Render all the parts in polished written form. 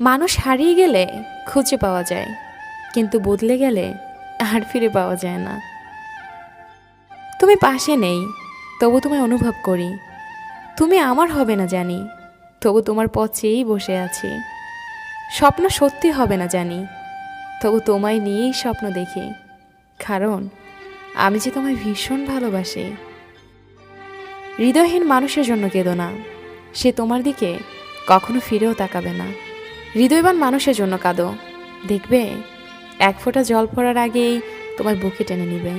মানুষ হারিয়ে গেলে খুঁজে পাওয়া যায়, কিন্তু বদলে গেলে আর ফিরে পাওয়া যায় না। তুমি পাশে নেই, তবু তোমায় অনুভব করি। তুমি আমার হবে না জানি, তবু তোমার পথ চেয়েই বসে আছি। স্বপ্ন সত্যি হবে না জানি, তবু তোমায় নিয়েই স্বপ্ন দেখি। কারণ আমি যে তোমায় ভীষণ ভালোবাসি। হৃদয়হীন মানুষের জন্য কেঁদো না, সে তোমার দিকে কখনো ফিরেও তাকাবে না। হৃদয়বান মানুষের জন্য কাঁদো, দেখবে এক ফোঁটা জল পড়ার আগেই তোমার বুকে টেনে নিবে।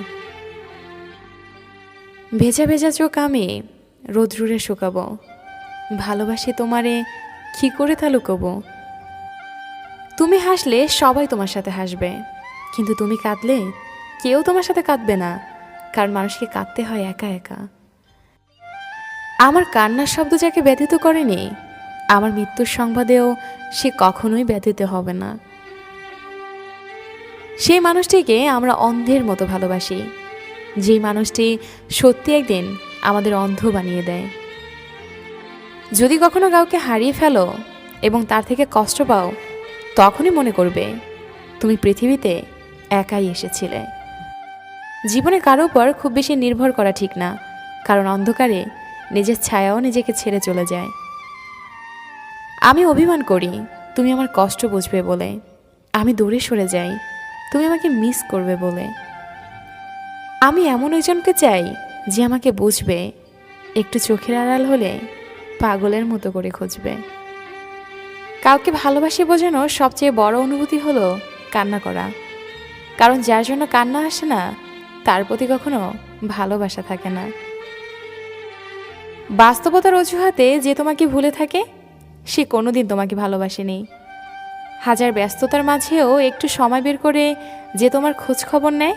ভেজা ভেজা চোখ আমি রোদ্রুরে শুকাবো, ভালোবাসি তোমারে কি করে তা লুকোবো। তুমি হাসলে সবাই তোমার সাথে হাসবে, কিন্তু তুমি কাঁদলে কেউ তোমার সাথে কাঁদবে না, কারণ মানুষকে কাঁদতে হয় একা একা। আমার কান্নার শব্দ যাকে ব্যথিত করেনি, আমার মৃত্যুর সংবাদেও সে কখনোই ব্যথিত হবে না। সেই মানুষটিকে আমরা অন্ধের মতো ভালোবাসি, যেই মানুষটি সত্যি একদিন আমাদের অন্ধ বানিয়ে দেয়। যদি কখনো কাউকে হারিয়ে ফেলো এবং তার থেকে কষ্ট পাও, তখনই মনে করবে তুমি পৃথিবীতে একাই এসেছিলে। জীবনে কারো উপর খুব বেশি নির্ভর করা ঠিক না, কারণ অন্ধকারে নিজের ছায়াও নিজেকে ছেড়ে চলে যায়। আমি অভিমান করি তুমি আমার কষ্ট বুঝবে বলে, আমি দূরে সরে যাই তুমি আমাকে মিস করবে বলে। আমি এমন একজনকে চাই যে আমাকে বুঝবে, একটু চোখের আড়াল হলে পাগলের মতো করে খুঁজবে। কাউকে ভালোবাসি বোঝানোর সবচেয়ে বড় অনুভূতি হলো কান্না করা, কারণ যার জন্য কান্না আসে না তার প্রতি কখনো ভালোবাসা থাকে না। বাস্তবতার অজুহাতে যে তোমাকে ভুলে থাকে, সে কোনোদিন তোমাকে ভালোবাসেনি। হাজার ব্যস্ততার মাঝেও একটু সময় বের করে যে তোমার খোঁজ খবর নেয়,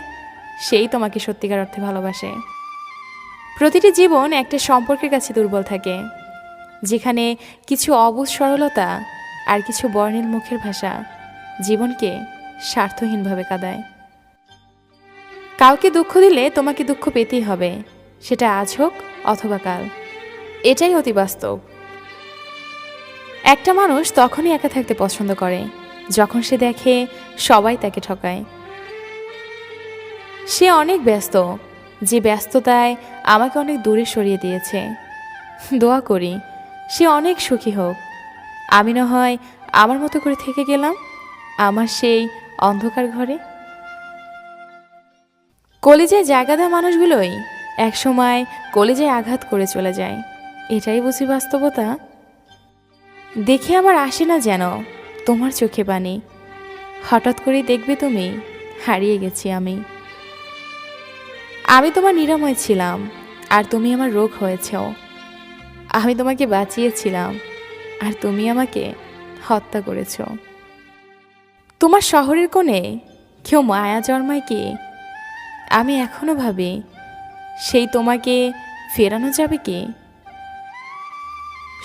সেই তোমাকে সত্যিকার অর্থে ভালোবাসে। প্রতিটি জীবন একটা সম্পর্কের কাছে দুর্বল থাকে, যেখানে কিছু অবুঝ সরলতা আর কিছু বর্ণিল মুখের ভাষা জীবনকে স্বার্থহীনভাবে কাঁদায়। কাউকে দুঃখ দিলে তোমাকে দুঃখ পেতেই হবে, সেটা আজ হোক অথবা কাল। এটাই অতি বাস্তব। একটা মানুষ তখনই একা থাকতে পছন্দ করে যখন সে দেখে সবাই তাকে ঠকায়। সে অনেক ব্যস্ত, যে ব্যস্ততায় আমাকে অনেক দূরে সরিয়ে দিয়েছে। দোয়া করি সে অনেক সুখী হোক। আমি না হয় আমার মতো করে থেকে গেলাম আমার সেই অন্ধকার ঘরে। কলিজায় জায়গা দেওয়া মানুষগুলোই একসময় কলিজায় আঘাত করে চলে যায়। এটাই বুঝি বাস্তবতা। দেখে আমার আসে না যেন তোমার চোখে পানি, হঠাৎ করেই দেখবে তুমি হারিয়ে গেছি আমি। আমি তোমার নিরাময় ছিলাম আর তুমি আমার রোগ হয়েছ। আমি তোমাকে বাঁচিয়েছিলাম আর তুমি আমাকে হত্যা করেছ। তোমার শহরের কোণে কেউ মায়া জন্মায় কি? আমি এখনো ভাবি সেই তোমাকে ফেরানো যাবে কি?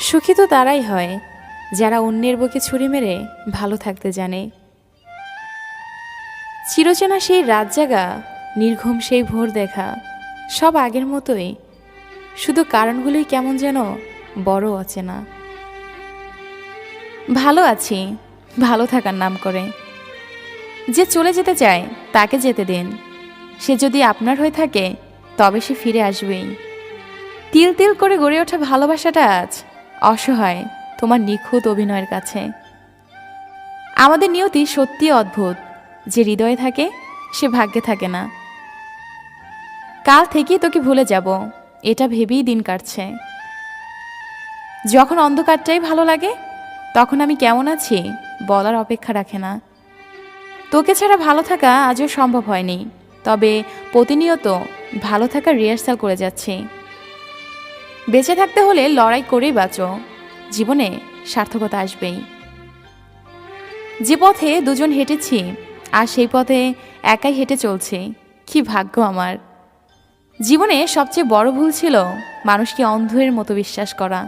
সুখী তো তারাই হয় যারা অন্যের বুকে ছুরি মেরে ভালো থাকতে জানে। চিরচেনা সেই রাত জাগা, নির্ঘুম সেই ভোর দেখা, সব আগের মতোই, শুধু কারণগুলোই কেমন যেন বড় অচেনা। ভালো আছি ভালো থাকার নাম করে। যে চলে যেতে চায় তাকে যেতে দিন। সে যদি আপনার হয়ে থাকে তবে সে ফিরে আসবেই। তিল তিল করে গড়ে ওঠা ভালোবাসাটা আজ অসহায় তোমার নিখুঁত অভিনয়ের কাছে। আমাদের নিয়তি সত্যি অদ্ভুত, যে হৃদয়ে থাকে সে ভাগ্যে থাকে না। কাল থেকেই তোকে ভুলে যাব এটা ভেবেই দিন কাটছে। যখন অন্ধকারটাই ভালো লাগে তখন আমি কেমন আছি বলার অপেক্ষা রাখে না। তোকে ছাড়া ভালো থাকা আজও সম্ভব হয়নি, তবে প্রতিনিয়ত ভালো থাকার রিহার্সাল করে যাচ্ছি। বেঁচে থাকতে হলে লড়াই করেই বাঁচো, জীবনে সার্থকতা আসবেই। যে পথে দুজন হেঁটেছি আর সেই পথে একাই হেঁটে চলছি, কি ভাগ্য আমার। জীবনে সবচেয়ে বড় ভুল ছিল মানুষকে অন্ধের মতো বিশ্বাস করা।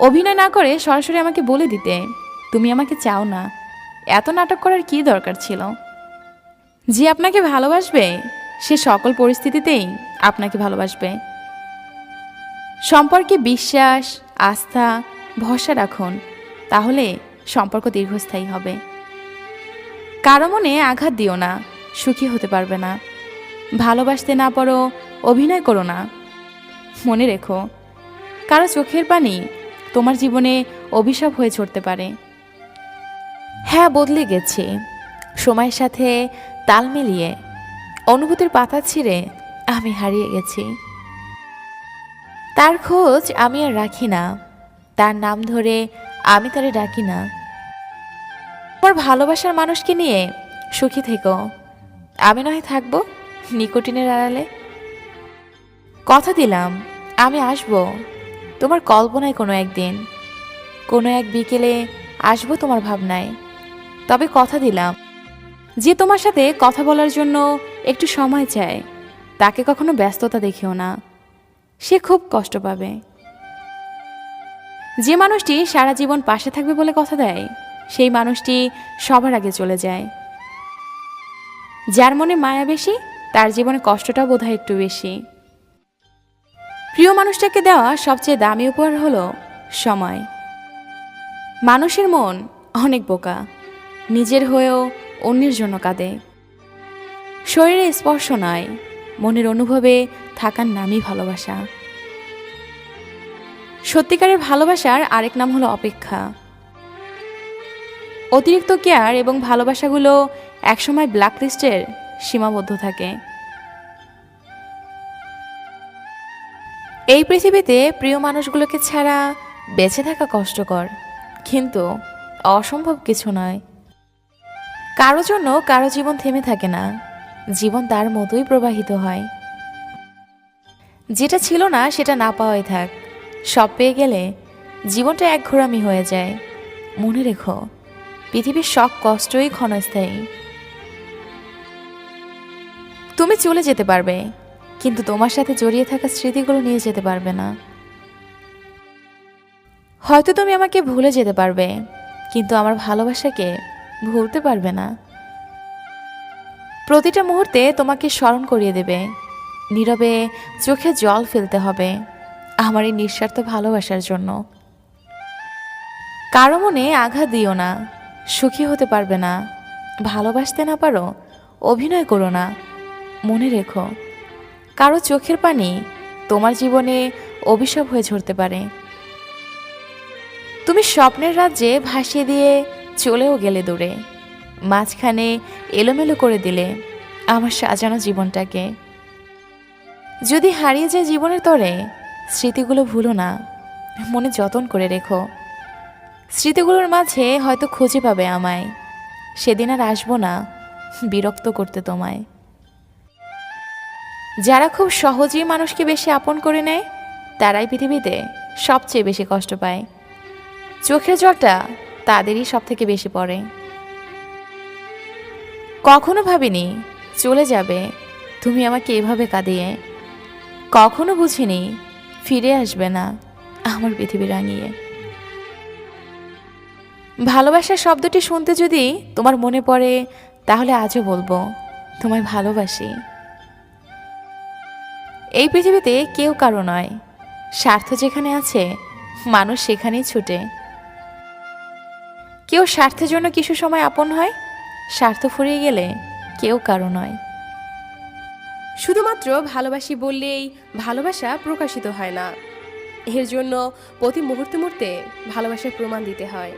অভিনয় না করে সরাসরি আমাকে বলে দিতে তুমি আমাকে চাও না। এত নাটক করার কি দরকার ছিল? যে আপনাকে ভালোবাসবে সে সকল পরিস্থিতিতেই আপনাকে ভালোবাসবে। সম্পর্কে বিশ্বাস, আস্থা, ভরসা রাখুন, তাহলে সম্পর্ক দীর্ঘস্থায়ী হবে। কারো মনে আঘাত দিও না, সুখী হতে পারবে না। ভালোবাসতে না পারো, অভিনয় করো না। মনে রেখো, কারো চোখের পানি তোমার জীবনে অভিশাপ হয়ে ছড়তে পারে। হ্যাঁ, বদলে গেছি, সময়ের সাথে তাল মিলিয়ে অনুভূতির পাতা ছিঁড়ে আমি হারিয়ে গেছি। তার খোঁজ আমি আর রাখি না, তার নাম ধরে আমি তারে ডাকি না। তোমার ভালোবাসার মানুষকে নিয়ে সুখী থেকো, আমি নয় থাকবো নিকোটিনের আড়ালে। কথা দিলাম আমি আসবো তোমার কল্পনায় কোনো একদিন, কোনো এক বিকেলে আসবো তোমার ভাবনায়। তবে কথা দিলাম, যে তোমার সাথে কথা বলার জন্য একটু সময় চায় তাকে কখনো ব্যস্ততা দেখিও না, সে খুব কষ্ট পাবে। যে মানুষটি সারা জীবন পাশে থাকবে বলে কথা দেয়, সেই মানুষটি সবার আগে চলে যায়। যার মনে মায়া বেশি, তার জীবনে কষ্টটা বোধহয় একটু বেশি। প্রিয় মানুষটাকে দেওয়া সবচেয়ে দামি উপহার হলো সময়। মানুষের মন অনেক বোকা, নিজের হয়েও অন্যের জন্য কাঁদে। শরীরে স্পর্শ নয়, মনের অনুভবে থাকার নামই ভালোবাসা। সত্যিকারের ভালোবাসার আরেক নাম হলো অপেক্ষা। অতিরিক্ত কেয়ার এবং ভালোবাসাগুলো একসময় ব্ল্যাকলিস্টের সীমাবদ্ধ থাকে। এই পৃথিবীতে প্রিয় মানুষগুলোকে ছাড়া বেঁচে থাকা কষ্টকর, কিন্তু অসম্ভব কিছু নয়। কারো জন্য কারো জীবন থেমে থাকে না, জীবন তার মতোই প্রবাহিত হয়। যেটা ছিল না সেটা না পাওয়াই থাক, সব পেয়ে গেলে জীবনটা এক ঘোরামি হয়ে যায়। মনে রেখো, পৃথিবীর সব কষ্টই ক্ষণস্থায়ী। তুমি চলে যেতে পারবে, কিন্তু তোমার সাথে জড়িয়ে থাকা স্মৃতিগুলো নিয়ে যেতে পারবে না। হয়তো তুমি আমাকে ভুলে যেতে পারবে, কিন্তু আমার ভালোবাসাকে ভুলতে পারবে না। প্রতিটা মুহূর্তে তোমাকে স্মরণ করিয়ে দেবে, নীরবে চোখে জল ফেলতে হবে আমার এই নিঃস্বার্থ ভালোবাসার জন্য। কারো মনে আঘাত দিও না, সুখী হতে পারবে না। ভালোবাসতে না পারো, অভিনয় করো না। মনে রেখো, কারো চোখের পানি তোমার জীবনে অভিশাপ হয়ে ঝরতে পারে। তুমি স্বপ্নের রাজ্যে ভাসিয়ে দিয়ে চলেও গেলে দূরে, মাঝখানে এলোমেলো করে দিলে আমার সাজানো জীবনটাকে। যদি হারিয়ে যায় জীবনের তরে, স্মৃতিগুলো ভুলো না, মনে যতন করে রেখো। স্মৃতিগুলোর মাঝে হয়তো খুঁজে পাবে আমায়, সেদিন আর আসবো না বিরক্ত করতে তোমায়। যারা খুব সহজেই মানুষকে বেশি আপন করে নেয়, তারাই পৃথিবীতে সবচেয়ে বেশি কষ্ট পায়। চোখের জলটা তাদেরই সব থেকে বেশি পড়ে। কখনো ভাবিনি চলে যাবে তুমি আমাকে এভাবে কাঁদিয়ে, কখনো বুঝিনি ফিরে আসবে না আমার পৃথিবী রাঙিয়ে। ভালোবাসার শব্দটি শুনতে যদি তোমার মনে পড়ে, তাহলে আজও বলবো তোমায় ভালোবাসি। এই পৃথিবীতে কেউ কারো নয়, স্বার্থ যেখানে আছে মানুষ সেখানেই ছুটে। কেউ স্বার্থের জন্য কিছু সময় আপন হয়, স্বার্থ ফুরিয়ে গেলে কেউ কারো নয়। শুধুমাত্র ভালোবাসি বললেই ভালোবাসা প্রকাশিত হয় না, এর জন্য প্রতি মুহূর্তে মুহূর্তে ভালোবাসার প্রমাণ দিতে হয়।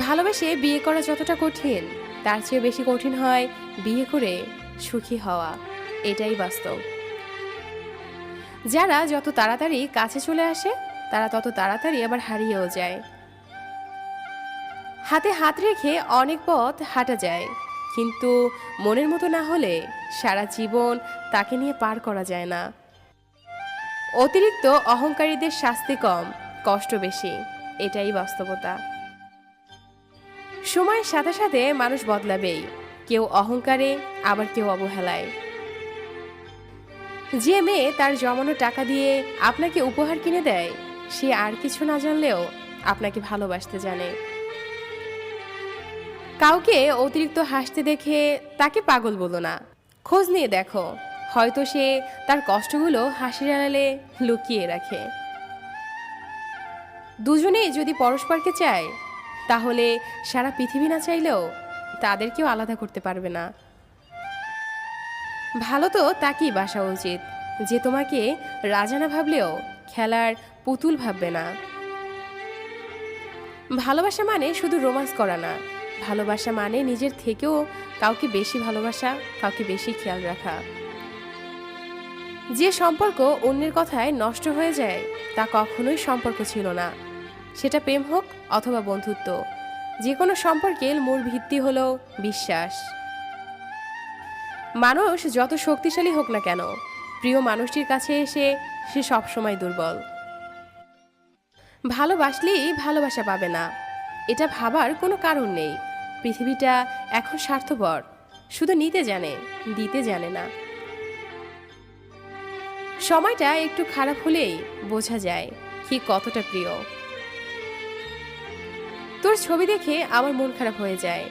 ভালোবাসে বিয়ে করা যতটা কঠিন, তার চেয়ে বেশি কঠিন হয় বিয়ে করে সুখী হওয়া, এটাই বাস্তব। যারা যত তাড়াতাড়ি কাছে চলে আসে, তারা তত তাড়াতাড়ি আবার হারিয়েও যায়। হাতে হাত রেখে অনেক পথ হাঁটা যায়, কিন্তু মনের মতো না হলে সারা জীবন তাকে নিয়ে পার করা যায় না। অতিরিক্ত অহংকারীদের শাস্তি কম, কষ্ট বেশি, এটাই বাস্তবতা। সময়ের সাথে সাথে মানুষ বদলাবেই, কেউ অহংকারে, আবার কেউ অবহেলায়। যে মেয়ে তার জমানো টাকা দিয়ে আপনাকে উপহার কিনে দেয়, সে আর কিছু না জানলেও আপনাকে ভালোবাসতে জানে। কাউকে অতিরিক্ত হাসতে দেখে তাকে পাগল বলো না, খোঁজ নিয়ে দেখো, হয়তো সে তার কষ্টগুলো হাসির আড়ালে লুকিয়ে রাখে। দুজনেই যদি পরস্পরকে চায়, তাহলে সারা পৃথিবী না চাইলেও তাদেরকেও আলাদা করতে পারবে না। ভালো তো তাকেই বাসা উচিত, যে তোমাকে রাজা না ভাবলেও খেলার পুতুল ভাববে না। ভালোবাসা মানে শুধু রোমান্স করা না, ভালোবাসা মানে নিজের থেকেও কাউকে বেশি ভালোবাসা, কাউকে বেশি খেয়াল রাখা। যে সম্পর্ক অন্যের কথায় নষ্ট হয়ে যায় তা কখনোই সম্পর্ক ছিল না। সেটা প্রেম হোক অথবা বন্ধুত্ব, যে কোনো সম্পর্কের মূল ভিত্তি হলো বিশ্বাস। মানুষ যত শক্তিশালী হোক না কেন, প্রিয় মানুষটির কাছে এসে সে সবসময় দুর্বল। ভালোবাসলেই ভালোবাসা পাবে না, এটা ভাবার কোনো কারণ নেই। পৃথিবীটা এখন স্বার্থপর, শুধু নিতে জানে, দিতে জানে না। সময়টা একটু খারাপ হলেই বোঝা যায় কি কতটা প্রিয়। তোর ছবি দেখে আমার মন খারাপ হয়ে যায়,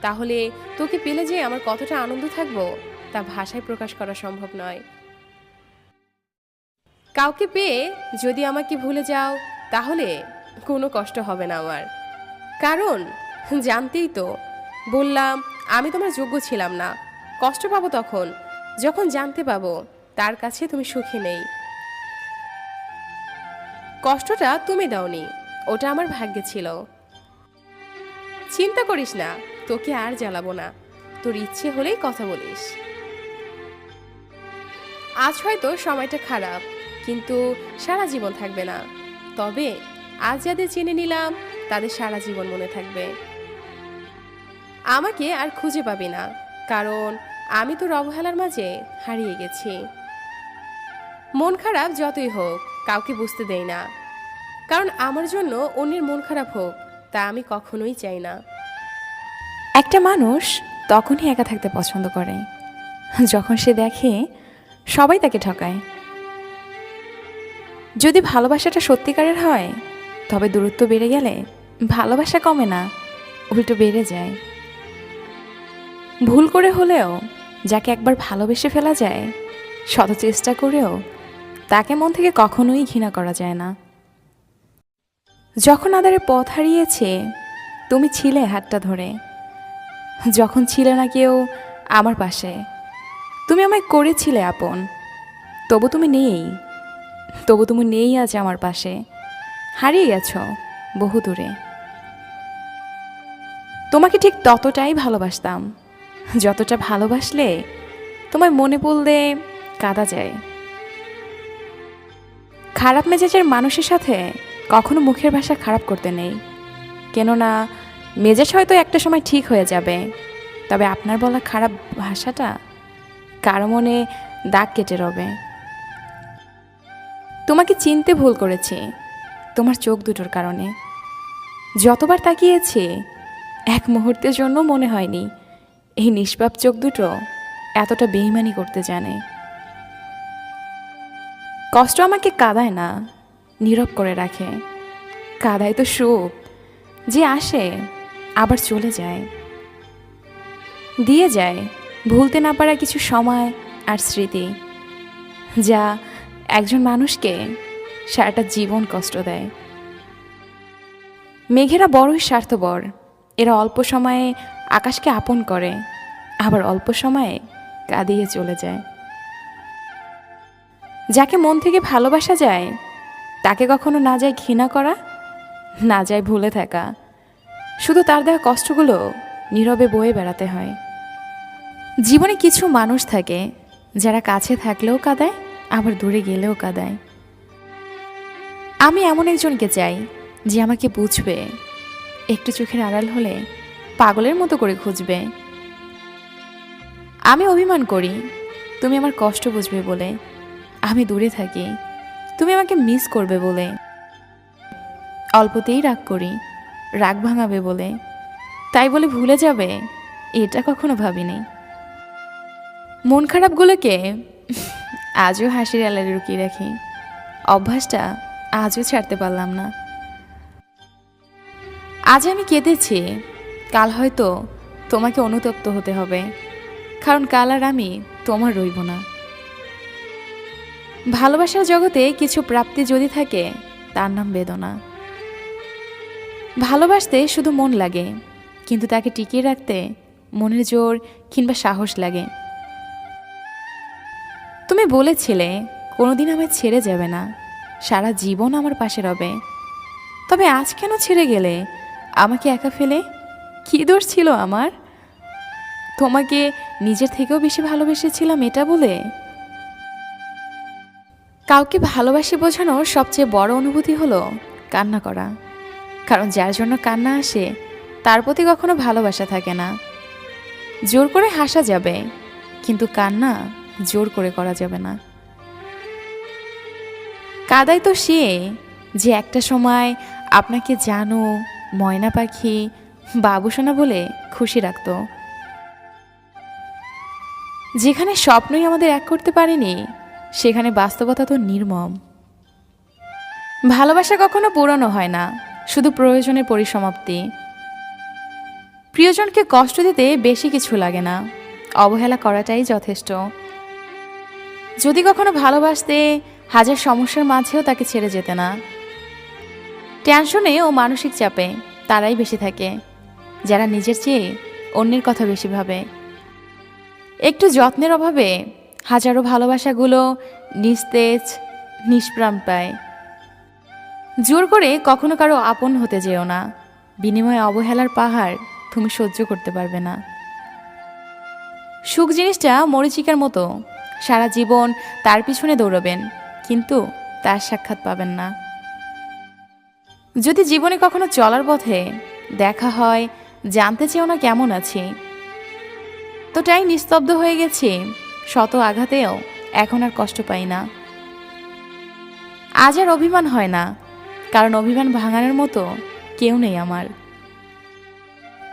তাহলে তোকে পেলে যে আমার কতটা আনন্দ থাকবো তা ভাষায় প্রকাশ করা সম্ভব নয়। কাউকে পেয়ে যদি আমাকে ভুলে যাও, তাহলে কোনো কষ্ট হবে না আমার, কারণ জানতেই তো বললাম আমি তোমার যোগ্য ছিলাম না। কষ্ট পাবো তখন যখন জানতে পাবো তার কাছে তুমি সুখী নেই। কষ্টটা তুমি দাওনি, ওটা আমার ভাগ্যে ছিল। চিন্তা করিস না, তোকে আর জ্বালাবো না, তোর ইচ্ছে হলেই কথা বলিস। আজ হয়তো সময়টা খারাপ, কিন্তু সারা জীবন থাকবে না। তবে আজ যাদের চিনে নিলাম তাদের সারা জীবন মনে থাকবে। আমাকে আর খুঁজে পাবি না, কারণ আমি তোর অবহেলার মাঝে হারিয়ে গেছি। মন খারাপ যতই হোক কাউকে বুঝতে দেই না, কারণ আমার জন্য অন্যের মন খারাপ হোক তা আমি কখনোই চাই না। একটা মানুষ তখনই একা থাকতে পছন্দ করে যখন সে দেখে সবাই তাকে ঠকায়। যদি ভালোবাসাটা সত্যিকারের হয়, তবে দূরত্ব বেড়ে গেলে ভালোবাসা কমে না, উল্টো বেড়ে যায়। ভুল করে হলেও যাকে একবার ভালোবেসে ফেলা যায়, শত চেষ্টা করেও তাকে মন থেকে কখনোই ঘৃণা করা যায় না। যখন আদারে পথ হারিয়েছে, তুমি ছিলে হাতটা ধরে। যখন ছিলে না কেউ আমার পাশে, তুমি আমায় করেছিলে আপন। তবু তুমি নেই আজ আমার পাশে, হারিয়ে গেছো বহু দূরে। তোমাকে ঠিক ততটাই ভালোবাসতাম যতটা ভালোবাসলে তোমায় মনে পড়লে কাঁদা যায়। খারাপ মেজাজের মানুষের সাথে কখনো মুখের ভাষা খারাপ করতে নেই, কেননা মেজাজ হয়তো একটা সময় ঠিক হয়ে যাবে, তবে আপনার বলা খারাপ ভাষাটা কারো মনে দাগ কেটে রবে। তোমাকে চিনতে ভুল করেছি তোমার চোখ দুটোর কারণে। যতবার তাকিয়েছি এক মুহূর্তের জন্য মনে হয়নি এই নিষ্পাপ চোখ দুটো এতটা বেইমানি করতে জানে। কষ্ট আমাকে কাঁদায় না, নীরব করে রাখে। কাঁদায় তো সুখ, যে আসে আবার চলে যায়, দিয়ে যায় ভুলতে না পারা কিছু সময় আর স্মৃতি, যা একজন মানুষকে সারাটা জীবন কষ্ট দেয়। মেঘেরা বড়ই স্বার্থপর, এরা অল্প সময়ে আকাশকে আপন করে, আবার অল্প সময়ে কাঁদিয়ে চলে যায়। যাকে মন থেকে ভালোবাসা যায় তাকে কখনো না যায় ঘৃণা করা, না যায় ভুলে থাকা, শুধু তার দেওয়া কষ্টগুলো নীরবে বয়ে বেড়াতে হয়। জীবনে কিছু মানুষ থাকে যারা কাছে থাকলেও কাঁদায়, আবার দূরে গেলেও কাঁদায়। আমি এমন একজনকে চাই যে আমাকে বুঝবে, একটু চোখের আড়াল হলে পাগলের মতো করে খুঁজবে। আমি অভিমান করি তুমি আমার কষ্ট বুঝবে বলে, আমি দূরে থাকি তুমি আমাকে মিস করবে বলে, অল্পতেই রাগ করি রাগ ভাঙাবে বলে, তাই বলে ভুলে যাবে এটা কখনো ভাবিনি। মন খারাপগুলোকে আজও হাসির আড়ালে লুকিয়ে রাখি, অভ্যাসটা আজও ছাড়তে পারলাম না। আজ আমি কেঁদেছি, কাল হয়তো তোমাকে অনুতপ্ত হতে হবে, কারণ কাল আর আমি তোমার রইব না। ভালোবাসার জগতে কিছু প্রাপ্তি যদি থাকে তার নাম বেদনা, ভালোবাসতে শুধু মন লাগে, কিন্তু তাকে টিকিয়ে রাখতে মনের জোর কিংবা সাহস লাগে। তুমি বলেছিলে কোনোদিন আমায় ছেড়ে যাবে না, সারা জীবন আমার পাশে রবে। তবে আজ কেন ছেড়ে গেলে আমাকে একা ফেলে? কী দোষ ছিল আমার? তোমাকে নিজের থেকেও বেশি ভালোবেসেছিলাম এটা বলে? কাউকে ভালোবাসি বোঝানোর সবচেয়ে বড় অনুভূতি হলো কান্না করা। কারণ যার জন্য কান্না আসে তার প্রতি কখনো ভালোবাসা থাকে না। জোর করে হাসা যাবে, কিন্তু কান্না জোর করে করা যাবে না। কাদাই তো সে যে একটা সময় আপনাকে জানো, ময়না পাখি, বাবুসোনা বলে খুশি রাখত। যেখানে স্বপ্নই আমাদের এক করতে পারেনি, সেখানে বাস্তবতা তো নির্মম। ভালোবাসা কখনো পুরানো হয় না, শুধু প্রয়োজনের পরিসমাপ্তি। প্রিয়জনকে কষ্ট দিতে বেশি কিছু লাগে না, অবহেলা করাটাই যথেষ্ট। যদি কখনো ভালোবাসতে, হাজার সমস্যার মাঝেও তাকে ছেড়ে যেতে না। টেনশনে ও মানসিক চাপে তারাই বেশি থাকে, যারা নিজের চেয়ে অন্যের কথা বেশি ভাবে। একটু যত্নের অভাবে হাজারো ভালোবাসাগুলো নিস্তেজ, নিষ্প্রাণ পায়। জোর করে কখনো কারো আপন হতে যেও না, বিনিময়ে অবহেলার পাহাড় তুমি সহ্য করতে পারবে না। সুখ জিনিসটা মরীচিকার মতো, সারা জীবন তার পিছনে দৌড়াবেন, কিন্তু তার সাক্ষাৎ পাবেন না। যদি জীবনে কখনো চলার পথে দেখা হয়, জানতে চেও না কেমন আছি। তোটাই নিস্তব্ধ হয়ে গেছি, শত আঘাতেও এখন আর কষ্ট পাই না। আজ আর অভিমান হয় না, কারণ অভিমান ভাঙানোর মতো কেউ নেই আমার।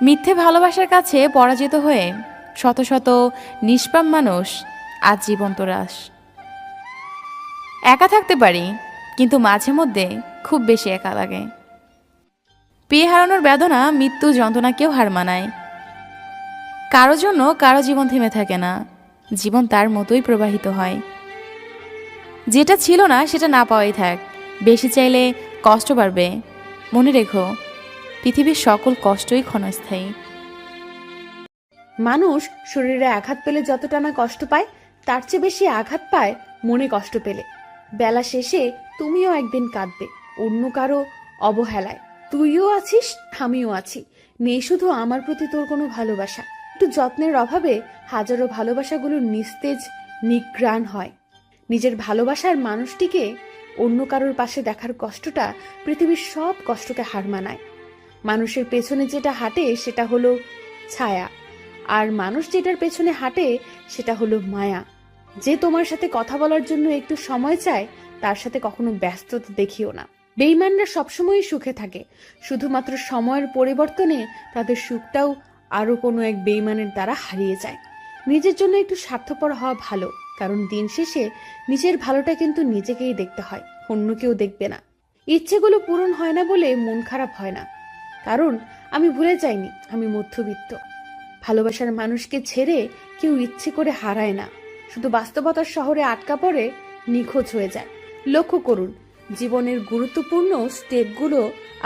মিথ্যে ভালোবাসার কাছে পরাজিত হয়ে শত শত নিষ্পাপ মানুষ আজ জীবন্ত রাস। একা থাকতে পারি, কিন্তু মাঝে মধ্যে খুব বেশি একা লাগে। পেয়ে হারানোর বেদনা মৃত্যু যন্ত্রণাকেও হার মানায়। কারো জন্য কারো জীবন থেমে থাকে না, জীবন তার মতোই প্রবাহিত হয়। যেটা ছিল না সেটা না পাওয়াই থাক, বেশি চাইলে কষ্ট বাড়বে। মনে রেখো, পৃথিবীর সকল কষ্টই ক্ষণস্থায়ী। মানুষ শরীরে আঘাত পেলে যতটা না কষ্ট পায়, তার চেয়ে বেশি আঘাত পায় মনে কষ্ট পেলে। বেলা শেষে তুমিও একদিন কাঁদবে অন্য কারো অবহেলায়। তুইও আছিস, আমিও আছি। নেই শুধু আমার প্রতি তোর কোনো ভালোবাসা। একটু যত্নের অভাবে হাজারো ভালোবাসাগুলো নিস্তেজ, নিগ্রাণ হয়। নিজের ভালোবাসার মানুষটিকে অন্য কারোর পাশে দেখার কষ্টটা পৃথিবীর সব কষ্টকে হার মানায়। মানুষের পেছনে যেটা হাঁটে সেটা হলো ছায়া, আর মানুষ যেটার পেছনে হাঁটে সেটা হলো মায়া। যে তোমার সাথে কথা বলার জন্য একটু সময় চায়, তার সাথে কখনো ব্যস্ততা দেখিও না। বেঈমানরা সবসময়ই সুখে থাকে, শুধুমাত্র সময়ের পরিবর্তনে তাদের সুখটাও আরো কোনো এক বেঈমানের দ্বারা হারিয়ে যায়। নিজের জন্য একটু স্বার্থপর হওয়া ভালো, কারণ দিন শেষে নিজের ভালোটা কিন্তু নিজেকেই দেখতে হয়, অন্য কেউ দেখবে না। ইচ্ছেগুলো পূরণ হয় না বলে মন খারাপ হয় না, কারণ আমি ভুলে যাইনি আমি মধ্যবিত্ত। ভালোবাসার মানুষকে ছেড়ে কেউ ইচ্ছে করে হারায় না, শুধু বাস্তবতার শহরে আটকা পড়ে নিখোঁজ হয়ে যায়। লক্ষ্য করুন, জীবনের গুরুত্বপূর্ণ স্টেপগুলো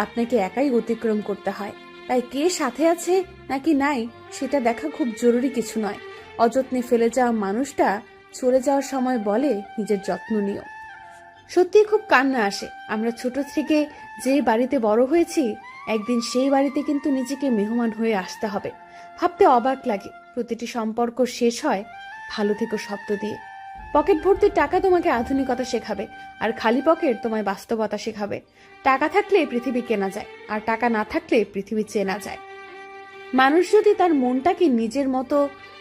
আপনাকে একাই অতিক্রম করতে হয়। তাই কে সাথে আছে নাকি নাই সেটা দেখা খুব জরুরি কিছু নয়। অযত্নে ফেলে যাওয়া মানুষটা চলে যাওয়ার সময় বলে নিজের যত্ন নিও। সত্যি খুব কান্না আসে। আমরা ছোট থেকে যে বাড়িতে বড় হয়েছি, একদিন সেই বাড়িতে কিন্তু নিজেকে মেহমান হয়ে আসতে হবে। ভাবতে অবাক লাগে, প্রতিটি সম্পর্ক শেষ হয় ভালো থেকো শব্দ দিয়ে। পকেট ভর্তি টাকা তোমাকে আধুনিকতা শেখাবে, আর খালি পকেট তোমায় বাস্তবতা শেখাবে। টাকা থাকলে পৃথিবী কেনা যায়, আর টাকা না থাকলে পৃথিবী চেনা যায়। মানুষ যদি তার মনটাকে নিজের মতো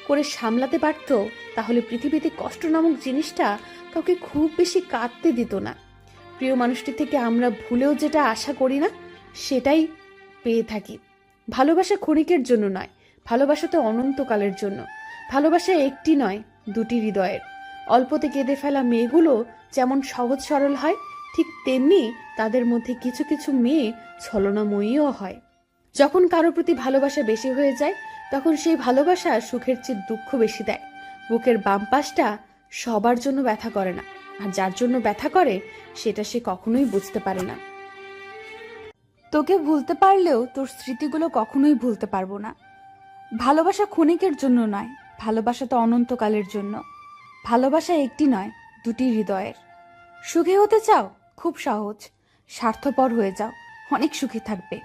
করে সামলাতে পারত, তাহলে পৃথিবীতে কষ্ট নামক জিনিসটা কাউকে খুব বেশি কাঁদতে দিত না। প্রিয় মানুষটি থেকে আমরা ভুলেও যেটা আশা করি না, সেটাই পেয়ে থাকি। ভালোবাসা ক্ষণিকের জন্য নয়, ভালোবাসা তো অনন্তকালের জন্য। ভালোবাসা একটি নয়, দুটি হৃদয়ের। অল্পতে কেঁদে ফেলা মেয়েগুলো যেমন সহজ সরল হয়, ঠিক তেমনি তাদের মধ্যে কিছু কিছু মেয়ে ছলনাময়ীও হয়। যখন কারোর প্রতি ভালোবাসা বেশি হয়ে যায়, তখন সেই ভালোবাসা সুখের চেয়ে দুঃখ বেশি দেয়। বুকের বাম পাশটা সবার জন্য ব্যথা করে না, আর যার জন্য ব্যথা করে সেটা সে কখনোই বুঝতে পারে না। তোকে ভুলতে পারলেও তোর স্মৃতিগুলো কখনোই ভুলতে পারবো না। ভালোবাসা ক্ষণিকের জন্য নয়, ভালোবাসা তো অনন্তকালের জন্য। ভালোবাসা একটি নয়, দুটি হৃদয়ের। সুখী হতে চাও? খুব সহজ, স্বার্থপর হয়ে যাও, অনেক সুখী থাকবে।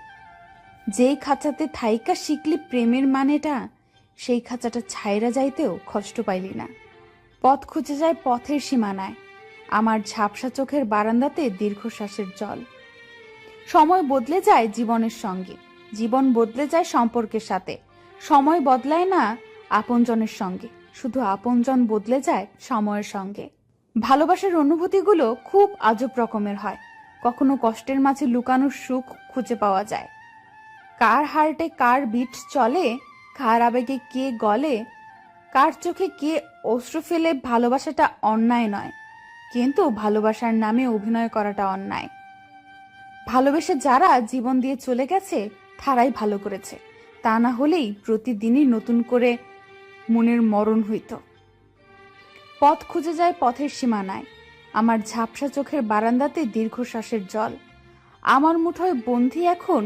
যেই খাঁচাতে থাইকা শিখলি প্রেমের মানেটা, সেই খাঁচাটা ছাইরা যাইতেও কষ্ট পাইলি না। পথ খুঁজে যায় পথের সীমানায়, আমার ঝাপসা চোখের বারান্দাতে দীর্ঘশ্বাসের জল। সময় বদলে যায় জীবনের সঙ্গে, জীবন বদলে যায় সম্পর্কের সাথে। সময় বদলায় না আপনজনের সঙ্গে, শুধু আপনজন বদলে যায় সময়ের সঙ্গে। ভালোবাসার অনুভূতিগুলো খুব আজব রকমের হয়। কখনো কষ্টের মাঝে লুকানো সুখ খুঁজে পাওয়া যায়। কার হার্টে কার বিট চলে, কার আবেগে কে গলে, কার চোখে কে অশ্রু ফেলে, ভালোবাসাটা অন্যায় নয়, কিন্তু ভালোবাসার নামে অভিনয় করাটা অন্যায়। ভালোবেসে যারা জীবন দিয়ে চলে গেছে তারাই ভালো করেছে, তা না হলেই প্রতিদিনই নতুন করে মনের মরণ হইত। পথ খুঁজে যায় পথের সীমানায়, আমার ঝাপসা চোখের বারান্দাতে দীর্ঘশ্বাসের জল। আমার মুঠোয় বন্দী এখন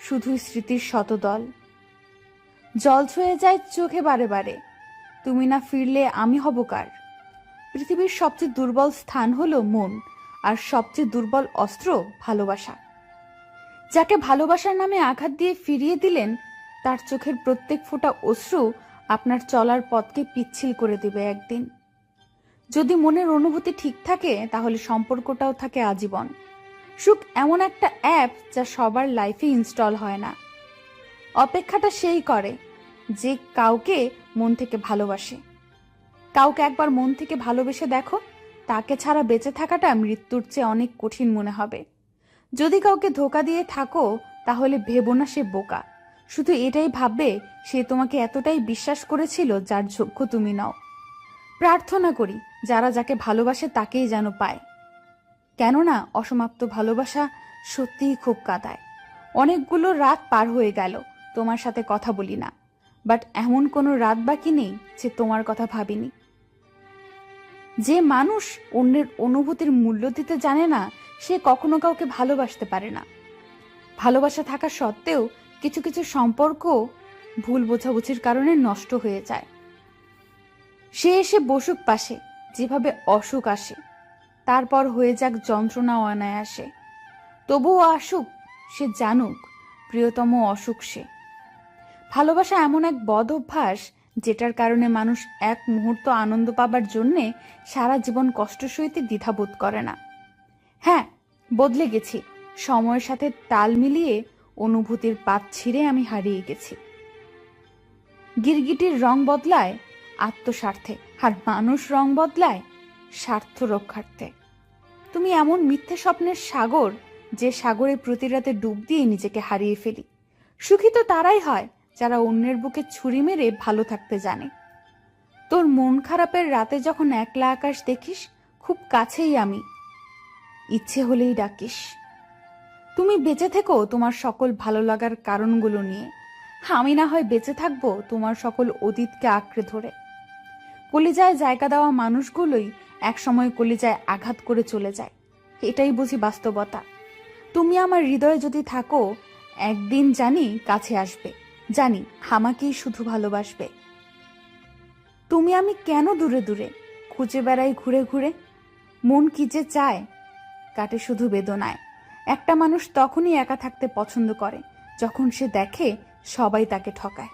শুধুই স্মৃতির শতদল। জল ছুঁয়ে যায় চোখে বারে বারে, তুমি না ফিরলে আমি হব কার? পৃথিবীর সবচেয়ে দুর্বল স্থান হলো মন, আর সবচেয়ে দুর্বল অস্ত্র ভালোবাসা। যাকে ভালোবাসার নামে আঘাত দিয়ে ফিরিয়ে দিলেন, তার চোখের প্রত্যেক ফোঁটা অশ্রু আপনার চলার পথকে পিচ্ছিল করে দেবে একদিন। যদি মনের অনুভূতি ঠিক থাকে, তাহলে সম্পর্কটাও থাকে আজীবন। সুখ এমন একটা অ্যাপ যা সবার লাইফে ইনস্টল হয় না। অপেক্ষাটা সেই করে যে কাউকে মন থেকে ভালোবাসে। কাউকে একবার মন থেকে ভালোবেসে দেখো, তাকে ছাড়া বেঁচে থাকাটা মৃত্যুর চেয়ে অনেক কঠিন মনে হবে। যদি কাউকে ধোঁকা দিয়ে থাকো, তাহলে ভেবো না সে বোকা, শুধু এটাই ভাববে সে তোমাকে এতটাই বিশ্বাস করেছিল যার যোগ্য তুমি নাও। প্রার্থনা করি যারা যাকে ভালোবাসে তাকেই যেন পায়, কেননা অসমাপ্ত ভালোবাসা সত্যিই খুব কাঁদায়। অনেকগুলো রাত পার হয়ে গেল তোমার সাথে কথা বলি না, বাট এমন কোনো রাত বাকি নেই যে তোমার কথা ভাবিনি। যে মানুষ অন্যের অনুভূতির মূল্য দিতে জানে না, সে কখনো কাউকে ভালোবাসতে পারে না। ভালোবাসা থাকা সত্ত্বেও কিছু কিছু সম্পর্ক ভুল বোঝাবুঝির কারণে নষ্ট হয়ে যায়। সে এসে বসুক পাশে, যেভাবে অসুখ আসে, তারপর হয়ে যাক যন্ত্রণা অনায়াসে। তবুও আসুক, সে জানুক প্রিয়তম অসুখ সে। ভালোবাসা এমন এক বদ অভ্যাস যেটার কারণে মানুষ এক মুহূর্ত আনন্দ পাবার জন্যে সারা জীবন কষ্ট সইতে দ্বিধাবোধ করে না। হ্যাঁ, বদলে গেছি, সময়ের সাথে তাল মিলিয়ে অনুভূতির পাত ছিঁড়ে আমি হারিয়ে গেছি। গিরগিটির রং বদলায় আত্মস্বার্থে, আর মানুষ রং বদলায় স্বার্থ রক্ষার্থে। তুমি এমন মিথ্যে স্বপ্নের সাগর, যে সাগরে প্রতি রাতে ডুব দিয়ে নিজেকে হারিয়ে ফেলি। সুখী তো তারাই হয় যারা অন্যের বুকে ছুরি মেরে ভালো থাকতে জানে। তোর মন খারাপের রাতে যখন একলা আকাশ দেখিস, খুব কাছেই আমি, ইচ্ছে হলেই ডাকিস। তুমি বেঁচে থেকো তোমার সকল ভালো লাগার কারণগুলো নিয়ে, আমি না হয় বেঁচে থাকবো তোমার সকল অতীতকে আঁকড়ে ধরে। কলিজায় জায়গা দেওয়া মানুষগুলোই একসময় কলিজায় আঘাত করে চলে যায়, এটাই বুঝি বাস্তবতা। তুমি আমার হৃদয়ে যদি থাকো, একদিন জানি কাছে আসবে, জানি আমাকেই শুধু ভালোবাসবে। তুমি আমি কেন দূরে দূরে খুঁজে বেড়াই ঘুরে ঘুরে, মন কি যে চায় কাটে শুধু বেদনায়। একটা মানুষ তখনই একা থাকতে পছন্দ করে যখন সে দেখে সবাই তাকে ঠকায়।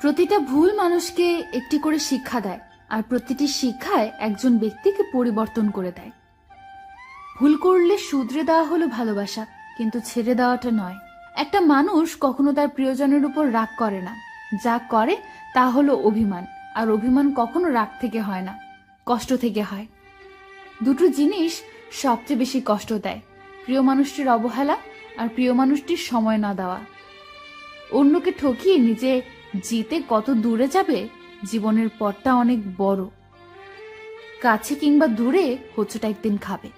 প্রতিটা ভুল মানুষকে একটি করে শিক্ষা দেয়, আর প্রতিটি শিক্ষায় একজন ব্যক্তিকে পরিবর্তন করে দেয়। ভুল করলে শুধরে দেওয়া হলো ভালোবাসা, কিন্তু ছেড়ে দেওয়াটা নয়। একটা মানুষ কখনো তার প্রিয়জনের উপর রাগ করে না, যা করে তা হলো অভিমান, আর অভিমান কখনো রাগ থেকে হয় না, কষ্ট থেকে হয়। দুটো জিনিস সবচেয়ে বেশি কষ্ট দেয়, প্রিয় মানুষটির অবহেলা আর প্রিয় মানুষটির সময় না দেওয়া। অন্যকে ঠকিয়ে নিজে জিতে কত দূরে যাবে, জীবনের পথটা অনেক বড়, কাছে কিংবা দূরে হোঁচট একদিন খাবে।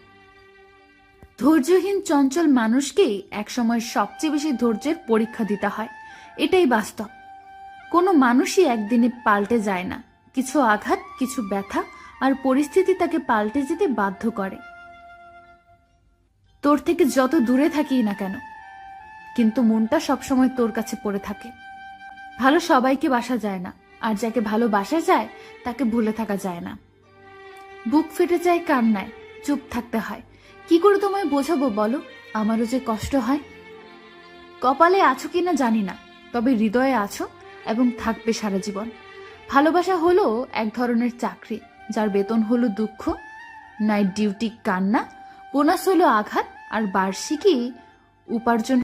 ধৈর্যহীন চঞ্চল মানুষকেই একসময় সবচেয়ে বেশি ধৈর্যের পরীক্ষা দিতে হয়, এটাই বাস্তব। কোনো মানুষই একদিনে পাল্টে যায় না, কিছু আঘাত, কিছু ব্যথা আর পরিস্থিতি তাকে পাল্টে যেতে বাধ্য করে। তোর থেকে যত দূরে থাকি না কেন, কিন্তু মনটা সবসময় তোর কাছে পড়ে থাকে। ভালো সবাইকে বাসা যায় না, আর যাকে ভালোবাসা যায় তাকে ভুলে থাকা যায় না। বুক ফেটে যায় কান্নায়, চুপ থাকতে হয়। কি করে তোমায় বোঝাবো বলো, আমারও যে কষ্ট হয়। কপালে আছো কিনা জানি না, তবে হৃদয়ে আছো এবং থাকবে সারা জীবন। ভালোবাসা হলো এক ধরনের চাকরি, যার বেতন হলো দুঃখ, নাইট ডিউটি কান্না, বোনাস হলো আঘাত, আর বার্ষিকী উপার্জন